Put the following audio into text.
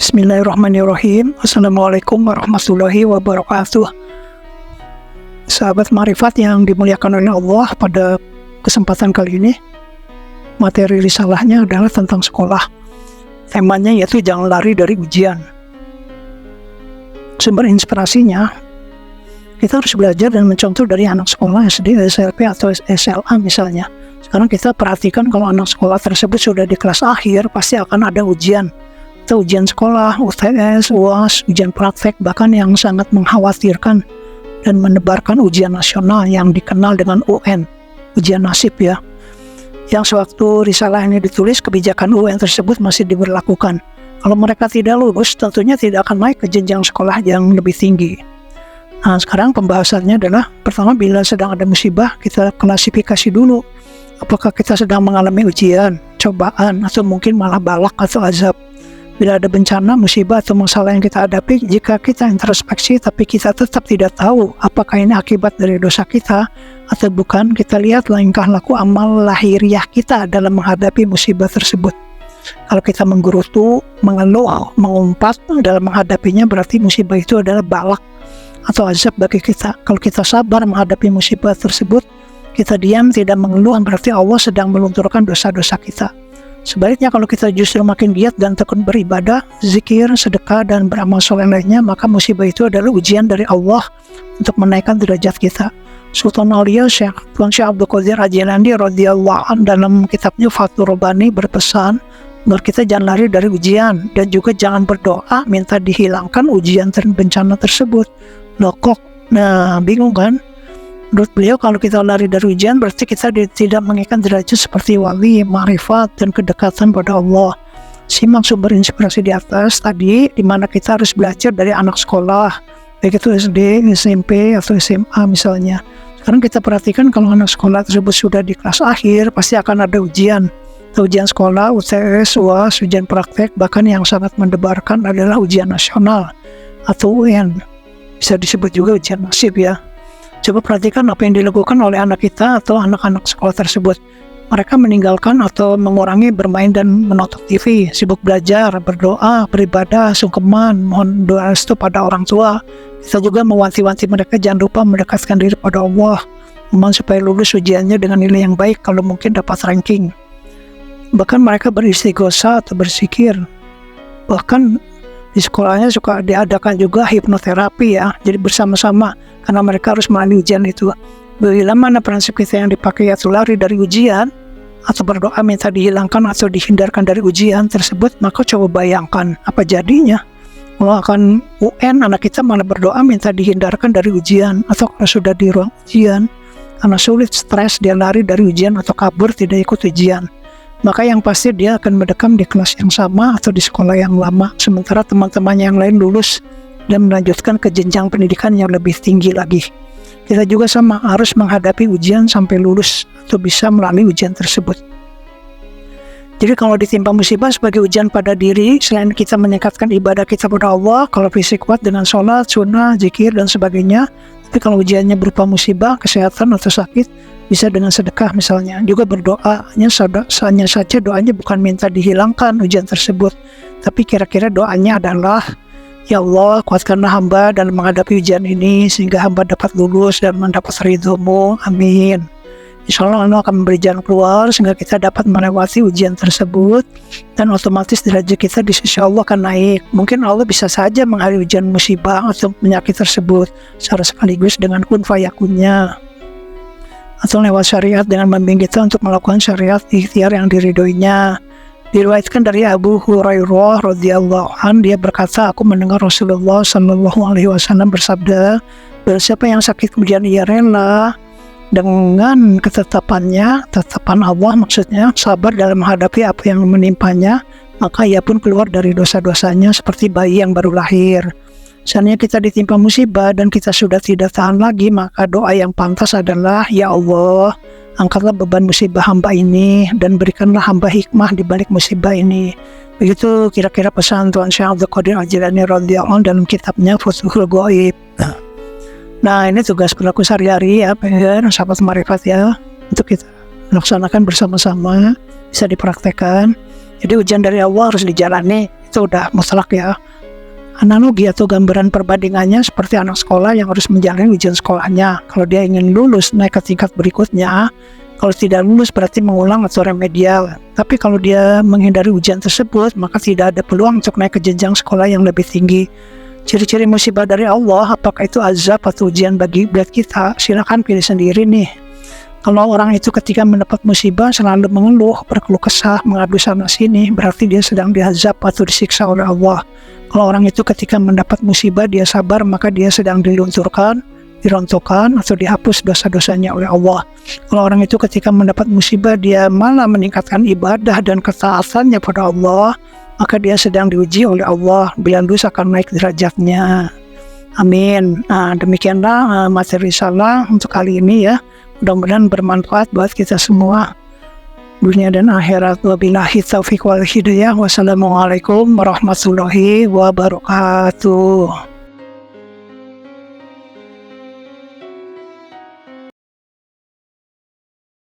Bismillahirrahmanirrahim. Assalamualaikum warahmatullahi wabarakatuh. Sahabat Ma'rifat yang dimuliakan oleh Allah, pada kesempatan kali ini materi risalahnya adalah tentang sekolah. Temanya yaitu jangan lari dari ujian. Sumber inspirasinya, kita harus belajar dan mencontoh dari anak sekolah SD, SMP, atau SLA misalnya. Sekarang kita perhatikan kalau anak sekolah tersebut sudah di kelas akhir, pasti akan ada ujian. Atau ujian sekolah, UTS, UAS, ujian praktek, bahkan yang sangat mengkhawatirkan dan menebarkan ujian nasional yang dikenal dengan UN, ujian nasib ya. Yang sewaktu risalah ini ditulis, kebijakan UN tersebut masih diberlakukan. Kalau mereka tidak lulus, tentunya tidak akan naik ke jenjang sekolah yang lebih tinggi. Nah, sekarang pembahasannya adalah, pertama, bila sedang ada musibah, kita klasifikasi dulu. Apakah kita sedang mengalami ujian, cobaan, atau mungkin malah balak atau azab. Bila ada bencana, musibah, atau masalah yang kita hadapi, jika kita introspeksi tapi kita tetap tidak tahu apakah ini akibat dari dosa kita atau bukan, kita lihat langkah laku amal lahiriah kita dalam menghadapi musibah tersebut. Kalau kita menggerutu, mengeluh, mengumpat dalam menghadapinya, berarti musibah itu adalah balak atau azab bagi kita. Kalau kita sabar menghadapi musibah tersebut, kita diam, tidak mengeluh, berarti Allah sedang melunturkan dosa-dosa kita. Sebaliknya, kalau kita justru makin giat dan tekun beribadah, zikir, sedekah, dan beramal soleh lainnya, maka musibah itu adalah ujian dari Allah untuk menaikkan derajat kita. Sultan Aulia Syekh Tuan Syekh Abdul Qadir Al-Jilani radhiyallahu anhu dalam kitabnya Fathur Rabbani berpesan agar kita jangan lari dari ujian, dan juga jangan berdoa minta dihilangkan ujian dan bencana tersebut. Loh kok? Nah, bingung kan? Menurut beliau, kalau kita lari dari ujian, berarti kita tidak menginginkan derajat seperti wali, ma'rifat, dan kedekatan pada Allah. Simak sumber inspirasi di atas tadi, di mana kita harus belajar dari anak sekolah, baik itu SD, SMP, atau SMA misalnya. Sekarang kita perhatikan kalau anak sekolah tersebut sudah di kelas akhir, pasti akan ada ujian. Ujian sekolah, UTS, UAS, ujian praktek, bahkan yang sangat mendebarkan adalah ujian nasional atau UN. Bisa disebut juga ujian nasib ya. Coba perhatikan apa yang dilakukan oleh anak kita atau anak-anak sekolah tersebut. Mereka meninggalkan atau mengurangi bermain dan menonton TV, sibuk belajar, berdoa, beribadah, sungkeman, mohon doa restu pada orang tua. Kita juga mewanti-wanti mereka jangan lupa mendekatkan diri pada Allah, mohon supaya lulus ujiannya dengan nilai yang baik, kalau mungkin dapat ranking. Bahkan mereka beristighosa atau berzikir. Bahkan di sekolahnya suka diadakan juga hipnoterapi ya, jadi bersama-sama, karena mereka harus melalui ujian itu. Bila mana prinsip kita yang dipakai yaitu lari dari ujian, atau berdoa minta dihilangkan atau dihindarkan dari ujian tersebut, maka coba bayangkan apa jadinya. Kalau akan UN, anak kita malah berdoa minta dihindarkan dari ujian, atau kalau sudah di ruang ujian, karena sulit, stres, dia lari dari ujian atau kabur tidak ikut ujian, maka yang pasti dia akan mendekam di kelas yang sama atau di sekolah yang lama, sementara teman-temannya yang lain lulus dan melanjutkan ke jenjang pendidikan yang lebih tinggi lagi. Kita juga sama, harus menghadapi ujian sampai lulus atau bisa melalui ujian tersebut. Jadi kalau ditimpa musibah sebagai ujian pada diri, selain kita meningkatkan ibadah kita pada Allah, kalau fisik kuat dengan sholat, sunnah, zikir, dan sebagainya. Tapi kalau ujiannya berupa musibah, kesehatan, atau sakit, bisa dengan sedekah misalnya. Juga berdoa, hanya saja doanya bukan minta dihilangkan ujian tersebut, tapi kira-kira doanya adalah, ya Allah, kuatkanlah hamba dalam menghadapi ujian ini, sehingga hamba dapat lulus dan mendapat ridho-Mu, amin. Insya Allah akan memberi jalan keluar, sehingga kita dapat melewati ujian tersebut, dan otomatis derajat kita di sisi Allah akan naik. Mungkin Allah bisa saja mengakhiri ujian musibah atau penyakit tersebut secara sekaligus dengan kun fayakunnya, atau lewat syariat dengan membimbing kita untuk melakukan syariat ikhtiar yang diridhoinya. Diriwayatkan dari Abu Hurairah radhiyallahu anhu, dia berkata, aku mendengar Rasulullah sallallahu alaihi wasallam bersabda, siapa yang sakit kemudian ia rela dengan ketetapan Allah, maksudnya sabar dalam menghadapi apa yang menimpanya, maka ia pun keluar dari dosa-dosanya seperti bayi yang baru lahir. Seandainya kita ditimpa musibah dan kita sudah tidak tahan lagi, maka doa yang pantas adalah, ya Allah, angkatlah beban musibah hamba ini dan berikanlah hamba hikmah di balik musibah ini. Begitu kira-kira pesan Tuan Syekh Abdul Qadir Al-Jilani radhiyallahu anhu dalam kitabnya Futuhul Ghaib. Nah, ini tugas berlaku sehari-hari ya, sahabat Ma'rifat ya, untuk kita laksanakan bersama-sama, bisa dipraktekkan. Jadi ujian dari Allah harus dijalani, itu udah mutlak ya. Analogi atau gambaran perbandingannya seperti anak sekolah yang harus menjalani ujian sekolahnya. Kalau dia ingin lulus naik ke tingkat berikutnya, kalau tidak lulus berarti mengulang atau remedial. Tapi kalau dia menghindari ujian tersebut, maka tidak ada peluang untuk naik ke jenjang sekolah yang lebih tinggi. Ciri-ciri musibah dari Allah, apakah itu azab atau ujian bagi kita? Silakan pilih sendiri nih. Kalau orang itu ketika mendapat musibah selalu mengeluh, berkeluh kesah, mengadu sana sini, berarti dia sedang diazab atau disiksa oleh Allah. Kalau orang itu ketika mendapat musibah dia sabar, maka dia sedang dilunturkan, dirontokkan, atau dihapus dosa-dosanya oleh Allah. Kalau orang itu ketika mendapat musibah dia malah meningkatkan ibadah dan ketaatannya pada Allah, maka dia sedang diuji oleh Allah, bila lulus akan naik derajatnya. Amin. Nah, demikianlah materi salah untuk kali ini ya. Mudah-mudahan bermanfaat buat kita semua dunia dan akhirat. Wabillahi taufiq wal hidayah. Wassalamualaikum warahmatullahi wabarakatuh.